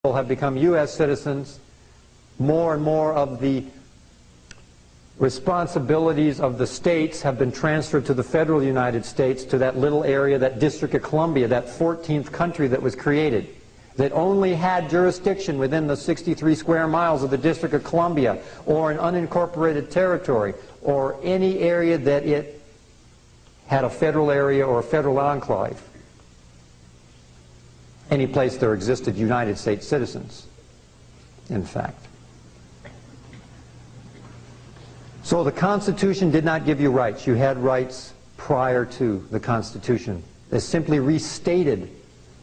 have become U.S. citizens, more and more of the responsibilities of the states have been transferred to the federal United States, to that little area, that District of Columbia, that 14th country that was created, that only had jurisdiction within the 63 square miles of the District of Columbia, or an unincorporated territory, or any area that it had a federal area or a federal enclave. Any place there existed United States citizens, in fact. So the Constitution did not give you rights. You had rights prior to the Constitution. It simply restated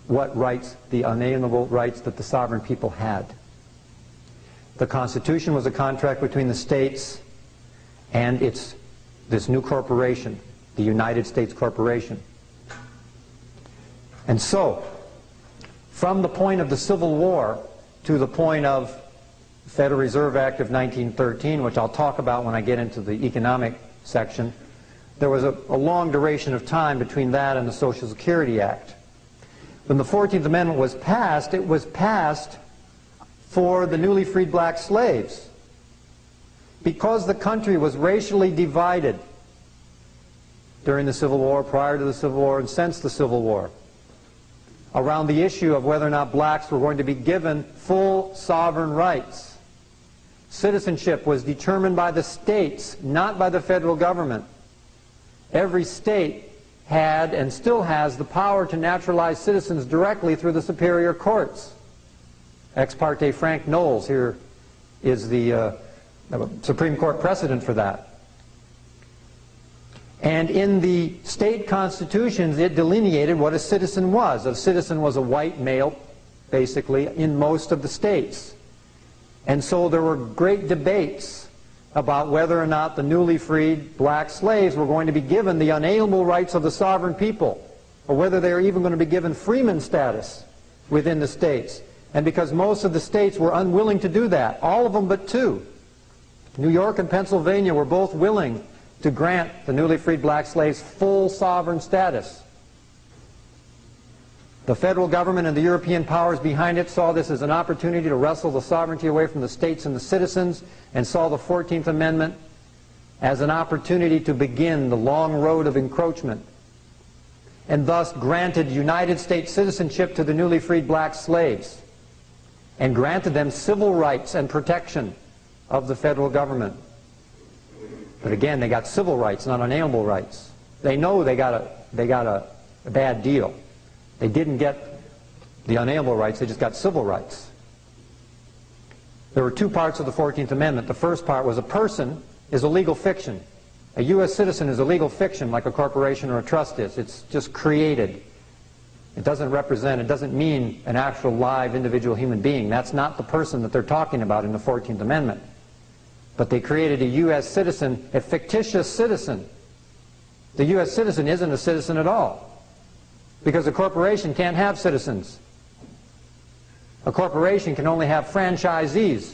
what rights, the unalienable rights that the sovereign people had. The Constitution was a contract between the states and this new corporation, the United States Corporation. And so, from the point of the Civil War to the point of the Federal Reserve Act of 1913, which I'll talk about when I get into the economic section, there was a long duration of time between that and the Social Security Act. When the 14th Amendment was passed, it was passed for the newly freed black slaves. Because the country was racially divided during the Civil War, prior to the Civil War, and since the Civil War, around the issue of whether or not blacks were going to be given full sovereign rights. Citizenship was determined by the states, not by the federal government. Every state had and still has the power to naturalize citizens directly through the superior courts. Ex parte Frank Knowles here is the Supreme Court precedent for that. And in the state constitutions, it delineated what a citizen was. A citizen was a white male, basically, in most of the states. And so there were great debates about whether or not the newly freed black slaves were going to be given the unalienable rights of the sovereign people, or whether they were even going to be given freeman status within the states. And because most of the states were unwilling to do that, all of them but two, New York and Pennsylvania, were both willing to grant the newly freed black slaves full sovereign status. The federal government and the European powers behind it saw this as an opportunity to wrestle the sovereignty away from the states and the citizens, and saw the 14th Amendment as an opportunity to begin the long road of encroachment, and thus granted United States citizenship to the newly freed black slaves, and granted them civil rights and protection of the federal government. But again, they got civil rights, not unalienable rights. They know they got a bad deal. They didn't get the unalienable rights, they just got civil rights. There were two parts of the 14th Amendment. The first part was a person is a legal fiction. A U.S. citizen is a legal fiction, like a corporation or a trust is. It's just created. It doesn't represent, it doesn't mean an actual live individual human being. That's not the person that they're talking about in the 14th Amendment. But they created a U.S. citizen, a fictitious citizen. The U.S. citizen isn't a citizen at all, because a corporation can't have citizens. A corporation can only have franchisees.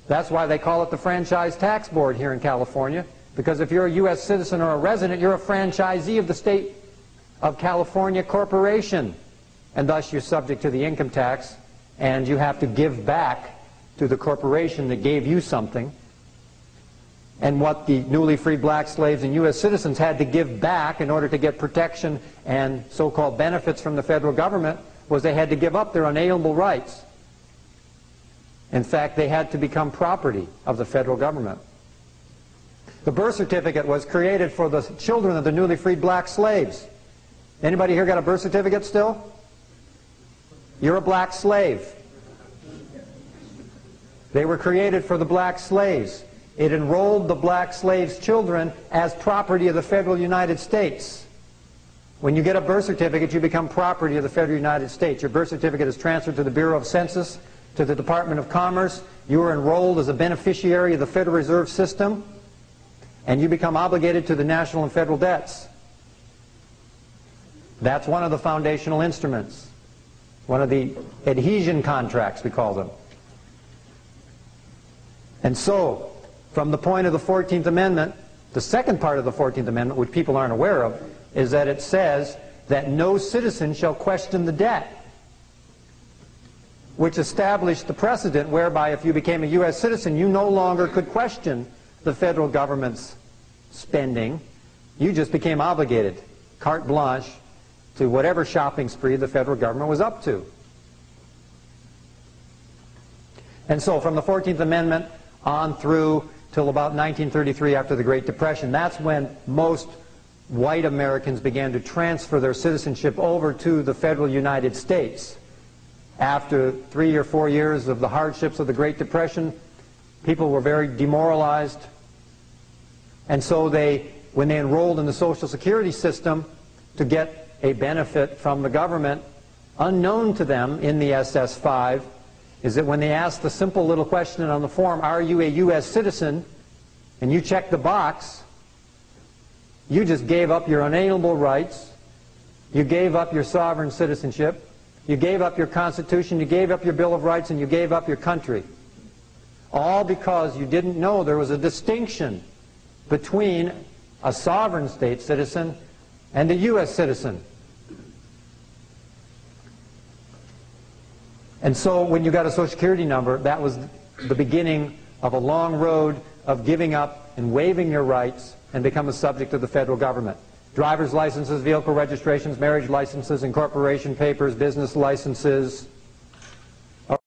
That's why they call it the Franchise Tax Board here in California, because if you're a U.S. citizen or a resident, you're a franchisee of the state of California corporation, and thus you're subject to the income tax, and you have to give back to the corporation that gave you something. And what the newly freed black slaves and U.S. citizens had to give back in order to get protection and so-called benefits from the federal government was they had to give up their unalienable rights. In fact, they had to become property of the federal government. The birth certificate was created for the children of the newly freed black slaves. Anybody here got a birth certificate still? You're a black slave. They were created for the black slaves. It enrolled the black slaves' children as property of the federal United States. When you get a birth certificate, you become property of the federal United States. Your birth certificate is transferred to the Bureau of Census, to the Department of Commerce. You are enrolled as a beneficiary of the Federal Reserve System, and you become obligated to the national and federal debts. That's one of the foundational instruments, one of the adhesion contracts, we call them. And so, from the point of the 14th Amendment, the second part of the 14th Amendment, which people aren't aware of, is that it says that no citizen shall question the debt. which established the precedent whereby if you became a U.S. citizen, you no longer could question the federal government's spending. You just became obligated, carte blanche, to whatever shopping spree the federal government was up to. And so from the 14th Amendment on through till about 1933, after the Great Depression, that's when most white Americans began to transfer their citizenship over to the federal United States. After 3 or 4 years of the hardships of the Great Depression, people were very demoralized. And so when they enrolled in the Social Security system to get a benefit from the government, unknown to them in the SS-5, is that when they asked the simple little question on the form, are you a U.S. citizen, and you checked the box, you just gave up your unalienable rights, you gave up your sovereign citizenship, you gave up your Constitution, you gave up your Bill of Rights, and you gave up your country. All because you didn't know there was a distinction between a sovereign state citizen and a U.S. citizen. And so when you got a Social Security number, that was the beginning of a long road of giving up and waiving your rights and become a subject of the federal government. Driver's licenses, vehicle registrations, marriage licenses, incorporation papers, business licenses,